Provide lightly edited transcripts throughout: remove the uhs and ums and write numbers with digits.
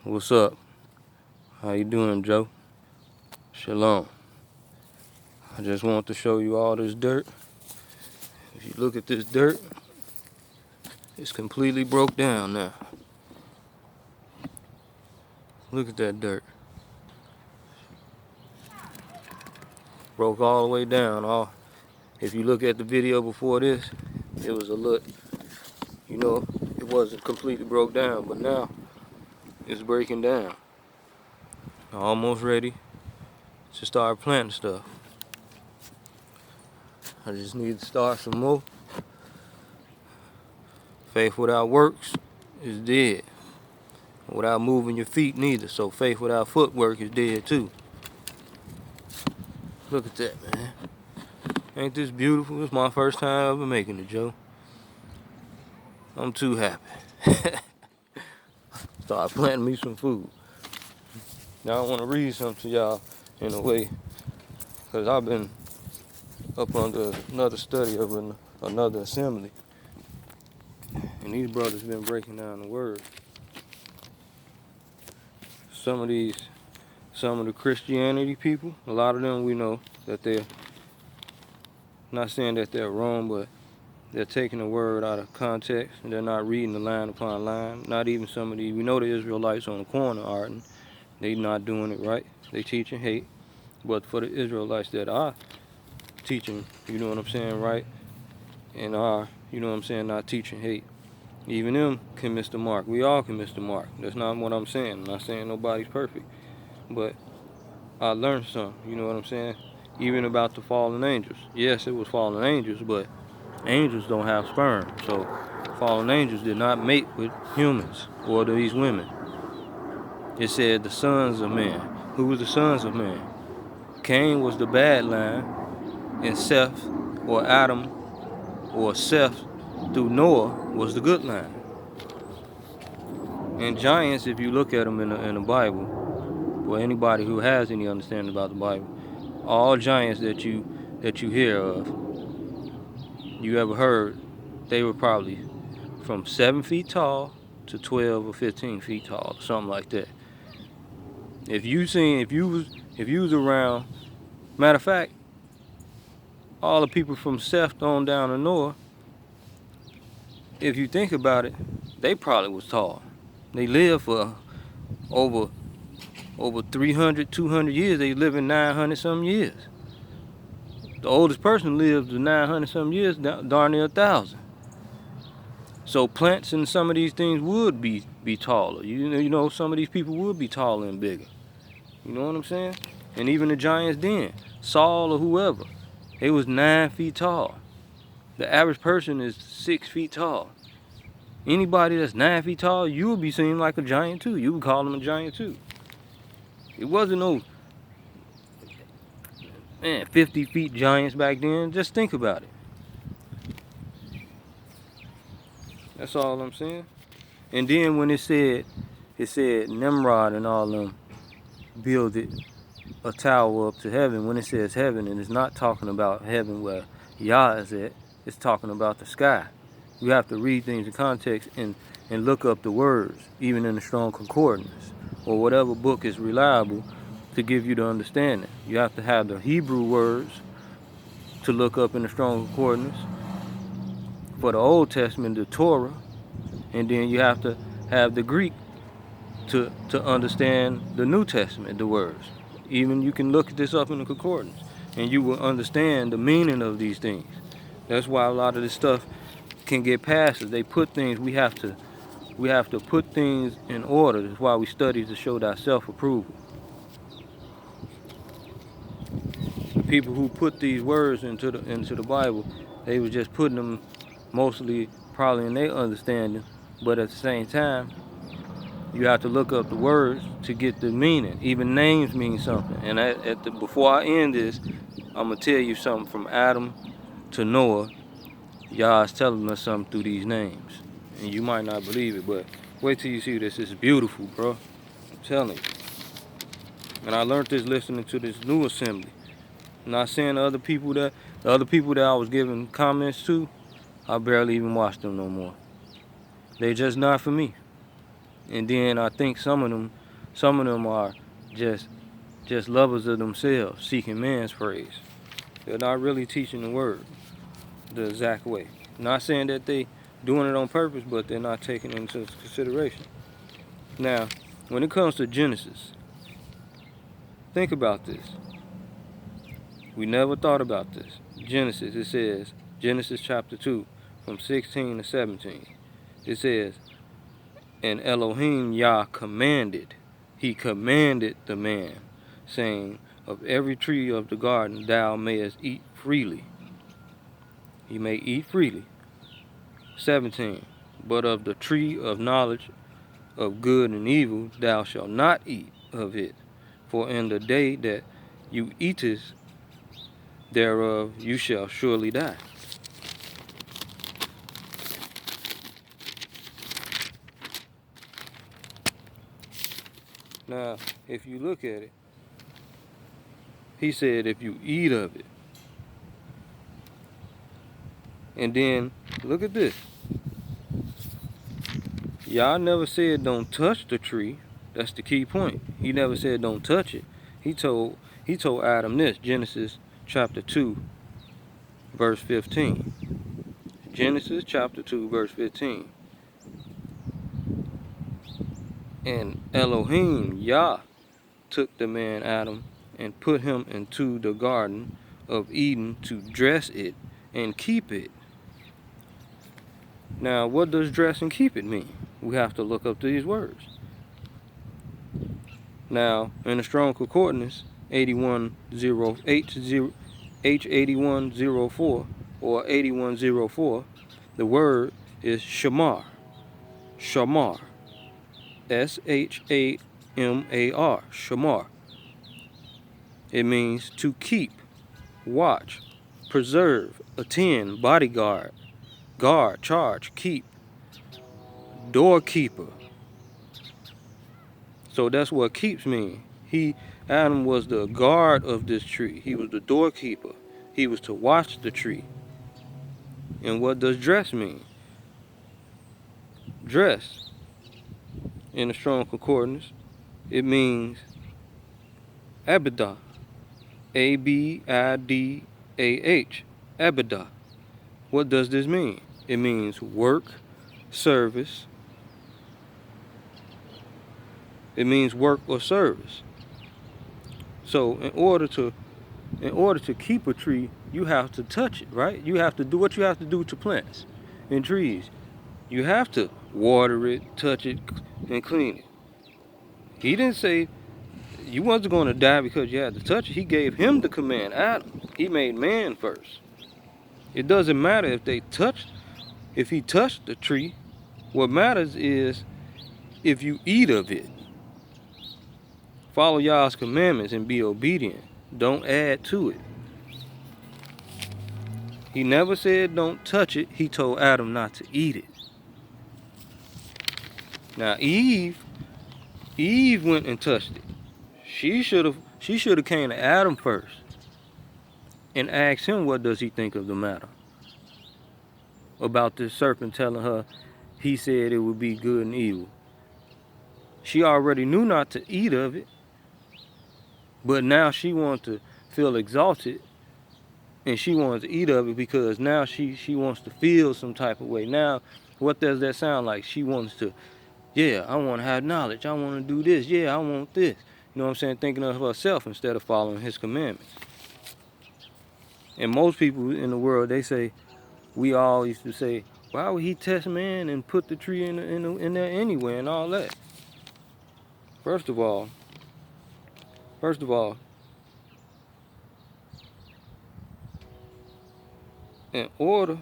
What's up? How you doing, Joe? Shalom. I just want to show you all this dirt. If you look at this dirt, it's completely broke down now. Look at that dirt. Broke all the way down. If you look at the video before this, it was a look, it wasn't completely broke down, but now it's breaking down. Almost ready to start planting stuff. I just need to start some more. Faith without works is dead. Without moving your feet neither. So faith without footwork is dead too. Look at that, man. Ain't this beautiful? It's my first time ever making it, Joe. I'm too happy. Start planting me some food. Now I want to read something to y'all in a way, because I've been up under another study of another assembly. And these brothers been breaking down the word. Some of the Christianity people, a lot of them we know that they're not saying that they're wrong, but they're taking the word out of context and they're not reading the line upon line. Not even some of we know the Israelites on the corner are, they not doing it right. They teaching hate. But for the Israelites that are teaching, you know what I'm saying, right, and are, you know what I'm saying, not teaching hate, even them can miss the mark. We all can miss the mark. That's not what I'm saying. I'm not saying nobody's perfect. But I learned something, you know what I'm saying? Even about the fallen angels. Yes, it was fallen angels, but angels don't have sperm. So fallen angels did not mate with humans or these women. It said the sons of man. Who was the sons of man? Cain was the bad line, and Seth or Adam or Seth through Noah was the good line. And giants, if you look at them in the Bible, or anybody who has any understanding about the Bible, all giants that you hear of, you ever heard, they were probably from 7 feet tall to 12 or 15 feet tall, or something like that. If you was around, matter of fact, all the people from Seth on down to Noah, if you think about it, they probably was tall. They lived for over 300, 200 years. They living 900 some years. The oldest person lived 900 some years, darn near 1,000. So plants and some of these things would be taller. You know, some of these people would be taller and bigger. You know what I'm saying? And even the giants then, Saul or whoever, they was 9 feet tall. The average person is 6 feet tall. Anybody that's 9 feet tall, you would be seen like a giant too. You would call them a giant too. It wasn't no 50 feet giants back then. Just think about it. That's all I'm saying. And then when it said Nimrod and all them builded a tower up to heaven, when it says heaven, and it's not talking about heaven where Yah is at, it's talking about the sky. You have to read things in context and look up the words, even in the Strong Concordance, or whatever book is reliable to give you the understanding. You have to have the Hebrew words to look up in the Strong Concordance. For the Old Testament, the Torah, and then you have to have the Greek to understand the New Testament, the words. Even you can look this up in the concordance, and you will understand the meaning of these things. That's why a lot of this stuff can get past us. They put things, we have to put things in order. That's why we study to show that self-approval. The people who put these words into the Bible, they was just putting them mostly probably in their understanding, but at the same time, you have to look up the words to get the meaning. Even names mean something. And before I end this, I'm gonna tell you something from Adam to Noah. Yah is telling us something through these names, and you might not believe it, but wait till you see this. It's beautiful, bro. I'm telling you. And I learned this listening to this new assembly. I'm not saying the other people that I was giving comments to, I barely even watch them no more. They just not for me. And then I think some of them are just lovers of themselves, seeking man's praise. They're not really teaching the word the exact way. Not saying that they doing it on purpose, but they're not taking it into consideration. Now, when it comes to Genesis, think about this. We never thought about this. Genesis, it says, Genesis chapter 2, from 16 to 17. It says, and Elohim Yah commanded, he commanded the man, saying, of every tree of the garden thou mayest eat freely. He may eat freely. 17. But of the tree of knowledge of good and evil thou shalt not eat of it. For in the day that you eatest thereof you shall surely die. Now, if you look at it, he said if you eat of it. And then, look at this. Y'all never said don't touch the tree. That's the key point. He never said don't touch it. He told Adam this, Genesis chapter 2, verse 15. Genesis chapter 2, verse 15. And Elohim, Yah, took the man Adam and put him into the garden of Eden to dress it and keep it. Now, what does dress and keep it mean? We have to look up these words. Now, in the Strong Concordance, H8104 or 8104, the word is shamar. Shamar. S-H-A-M-A-R. Shamar. It means to keep, watch, preserve, attend, bodyguard, guard, charge, keep, doorkeeper. So that's what keeps mean. Adam was the guard of this tree. He was the doorkeeper. He was to watch the tree. And what does dress mean? Dress, in the Strong Concordance, it means abidah. A-B-I-D-A-H. Abidah. What does this mean? It means work, service. It means work or service. So in order to keep a tree, you have to touch it, right? You have to do what you have to do to plants and trees. You have to water it, touch it, and clean it. He didn't say you wasn't going to die because you had to touch it. He gave him the command, Adam. He made man first. It doesn't matter if he touched the tree. What matters is if you eat of it. Follow Yah's commandments and be obedient. Don't add to it. He never said don't touch it. He told Adam not to eat it. Now Eve went and touched it. She should have came to Adam first and asked him what does he think of the matter. About this serpent telling her he said it would be good and evil. She already knew not to eat of it, but now she wants to feel exalted and she wants to eat of it because now she wants to feel some type of way. Now, what does that sound like? She wants to, yeah, I want to have knowledge. I want to do this. Yeah, I want this. You know what I'm saying? Thinking of herself instead of following his commandments. And most people in the world, they say, we all used to say, why would he test man and put the tree in there anyway and all that? First of all, in order,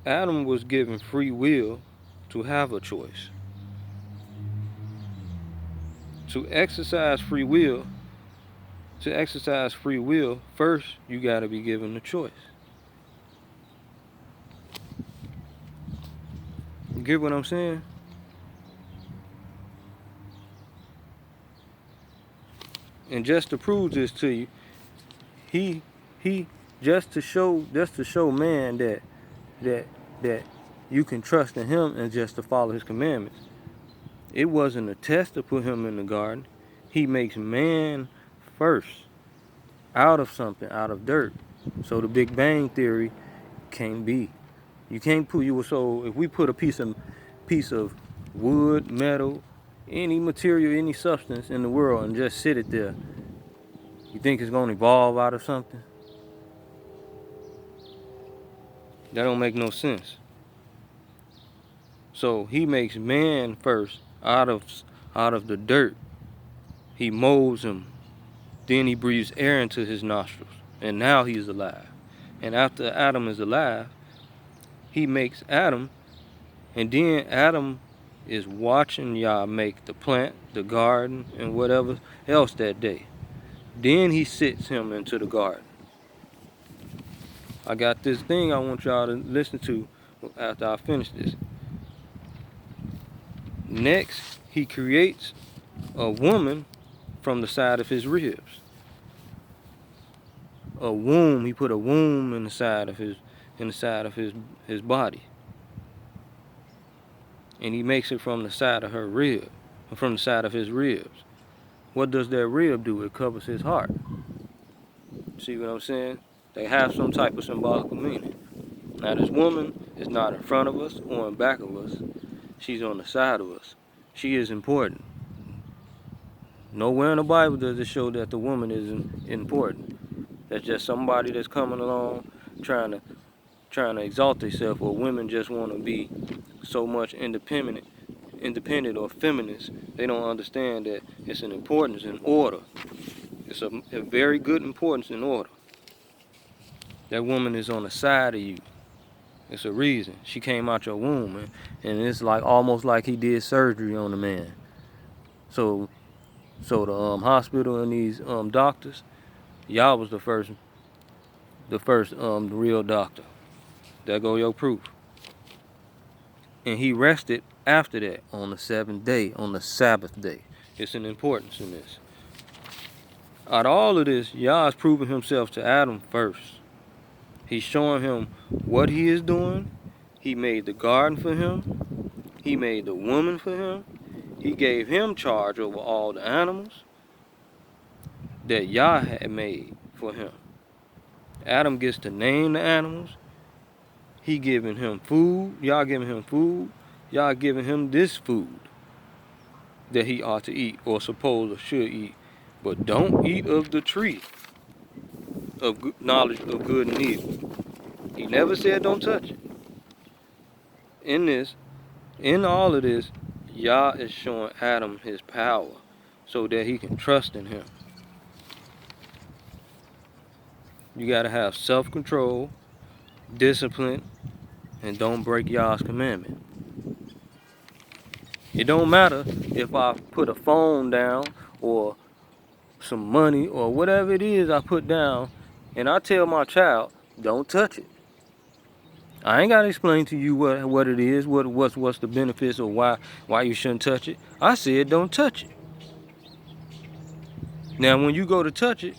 Adam was given free will to have a choice. To exercise free will, first you got to be given a choice. You get what I'm saying? And just to prove this to you, he just to show man that you can trust in him and just to follow his commandments. It wasn't a test to put him in the garden. He makes man first out of something, out of dirt. So the Big Bang Theory can't be. You can't put so if we put a piece of wood, metal, any material, any substance in the world and just sit it there, you think it's gonna evolve out of something? That don't make no sense. So he makes man first out of the dirt. He molds him. Then he breathes air into his nostrils. And now he's alive. And after Adam is alive, he makes Adam. And then Adam is watching Yah make the plant, the garden, and whatever else that day. Then he sits him into the garden. I got this thing I want y'all to listen to after I finish this. Next, he creates a woman from the side of his ribs. A womb, he put a womb in the side of his body. And he makes it from the side of her rib, from the side of his ribs. What does that rib do? It covers his heart. See what I'm saying? They have some type of symbolical meaning. Now this woman is not in front of us or in back of us. She's on the side of us. She is important. Nowhere in the Bible does it show that the woman is important. That's just somebody that's coming along trying to exalt themselves, or women just want to be so much independent or feminist. They don't understand that it's an importance in order. It's a very good importance in order. That woman is on the side of you. It's a reason. She came out your womb, and it's like almost like he did surgery on the man. So the hospital and these doctors, y'all was the first real doctor. There go your proof. And he rested after that on the seventh day, on the Sabbath day. It's an importance in this. Out of all of this, Yah is proving himself to Adam first. He's showing him what he is doing. He made the garden for him. He made the woman for him. He gave him charge over all the animals that Yah had made for him. Adam gets to name the animals. He giving him food. Yah giving him food. Yah giving him this food that he ought to eat, or suppose or should eat. But don't eat of the tree of knowledge of good and evil. He never said don't touch it. In all of this, Yah is showing Adam his power so that he can trust in him. You got to have self-control, discipline, and don't break Yah's commandment. It don't matter if I put a phone down or some money or whatever it is I put down, and I tell my child, don't touch it. I ain't gotta explain to you what it is, what's the benefits, or why you shouldn't touch it. I said don't touch it. Now when you go to touch it,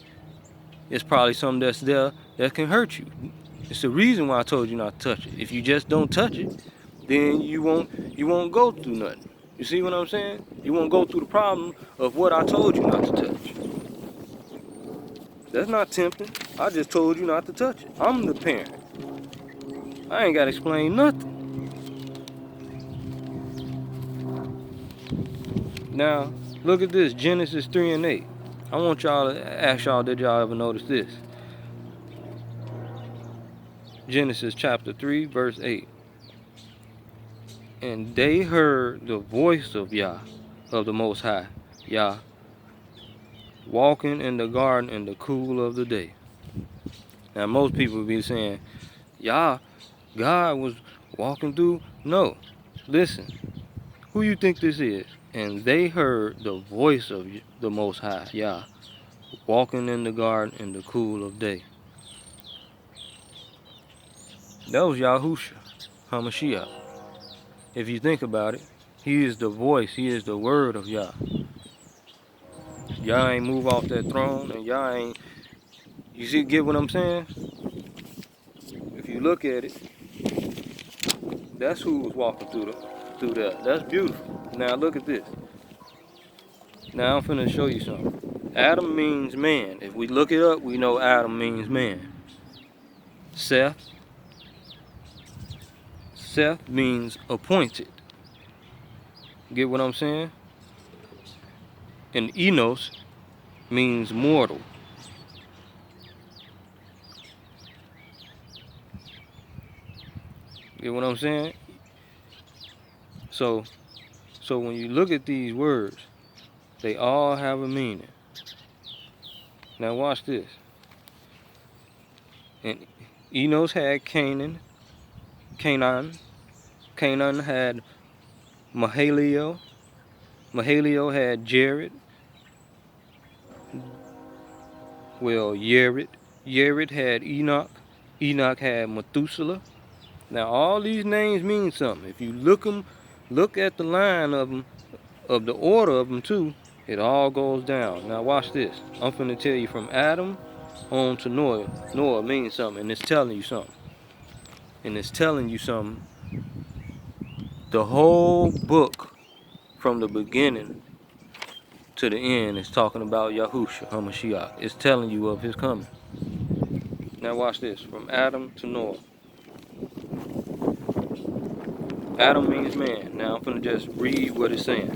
it's probably something that's there that can hurt you. It's the reason why I told you not to touch it. If you just don't touch it, then you won't go through nothing. You see what I'm saying? You won't go through the problem of what I told you not to touch. That's not tempting. I just told you not to touch it. I'm the parent. I ain't got to explain nothing. Now, look at this, Genesis 3 and 8. I want y'all to ask y'all, did y'all ever notice this? Genesis chapter 3, verse 8. And they heard the voice of Yah, of the Most High, Yah, walking in the garden in the cool of the day. Now, most people would be saying, Yah, God was walking through. No, listen, who you think this is? And they heard the voice of the Most High, Yah, walking in the garden in the cool of day. That was YAHUSHA HAMASHIACH. If you think about it, he is the voice, he is the word of Yah. Yah ain't move off that throne, and Yah ain't, you see, get what I'm saying? If you look at it, That's who was walking through there. That's beautiful. Now look at this. Now I'm finna show you something. Adam means man. If we look it up, we know Adam means man. Seth means appointed. Get what I'm saying? And Enos means mortal. Get what I'm saying? So when you look at these words, they all have a meaning. Now watch this. And Enos had Canaan had Mahalalel. Mahalalel had Jared. Well, Yared had Enoch. Enoch had Methuselah. Now all these names mean something. If you look at the line of them, of the order of them too, it all goes down. Now watch this. I'm finna tell you from Adam on to Noah. Noah means something, and it's telling you something. And it's telling you something. The whole book, from the beginning to the end, is talking about YAHUSHA HAMASHIACH. It's telling you of his coming. Now watch this. From Adam to Noah. Adam means man. Now I'm finna just read what it's saying.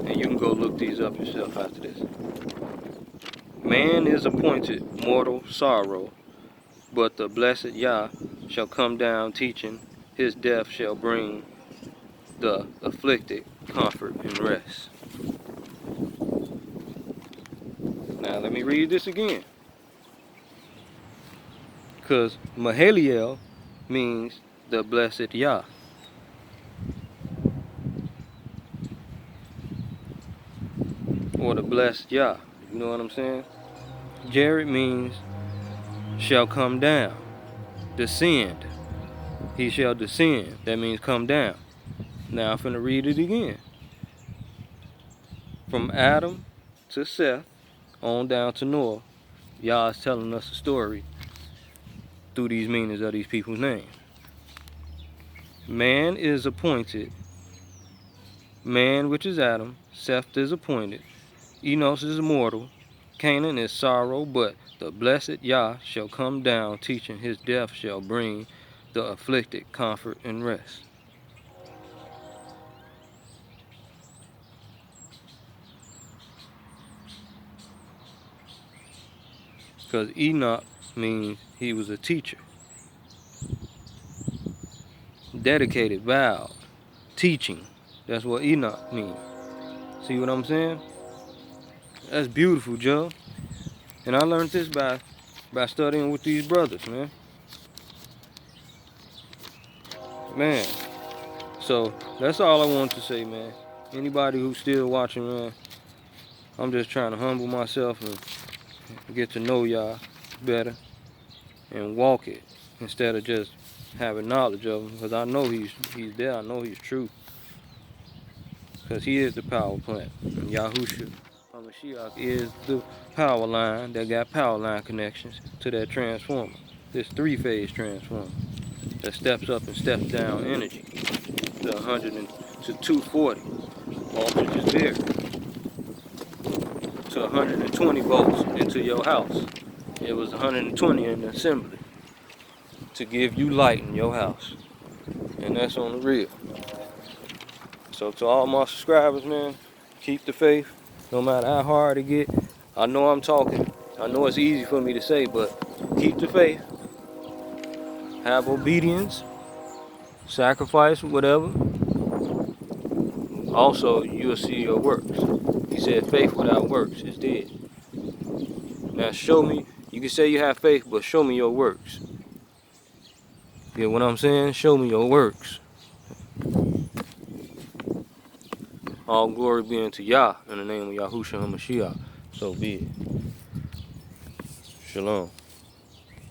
And you can go look these up yourself after this. Man is appointed mortal sorrow, but the blessed Yah shall come down teaching. His death shall bring the afflicted comfort and rest. Now let me read this again. Because Mahalalel means the blessed Yah. Or the blessed Yah. You know what I'm saying? Jared means shall come down. Descend. He shall descend. That means come down. Now I'm finna read it again. From Adam to Seth, on down to Noah, Yah is telling us a story through these meanings of these people's names. Man is appointed. Man, which is Adam. Seth is appointed. Enos is immortal. Canaan is sorrow, but the blessed Yah shall come down, teaching. His death shall bring the afflicted comfort and rest. Because Enoch means he was a teacher. Dedicated, vowed, teaching. That's what Enoch means. See what I'm saying? That's beautiful, Joe. And I learned this by studying with these brothers, man. Man. So that's all I wanted to say, man. Anybody who's still watching, man, I'm just trying to humble myself and get to know y'all better and walk it instead of just having knowledge of him. Because I know he's there. I know he's true. Because he is the power plant. And Yahusha HaMashiach is the power line that got power line connections to that transformer. This three-phase transformer that steps up and steps down energy to 100 to 240. Voltage is there. To 120 volts into your house. It was 120 in the assembly to give you light in your house. And that's on the real. So to all my subscribers, man, keep the faith. No matter how hard it get. I know I'm talking. I know it's easy for me to say, but keep the faith. Have obedience. Sacrifice, whatever. Also, you'll see your works. He said faith without works is dead. Now show me. You can say you have faith, but show me your works. You know what I'm saying? Show me your works. All glory be unto Yah in the name of Yahushua HaMashiach. So be it. Shalom.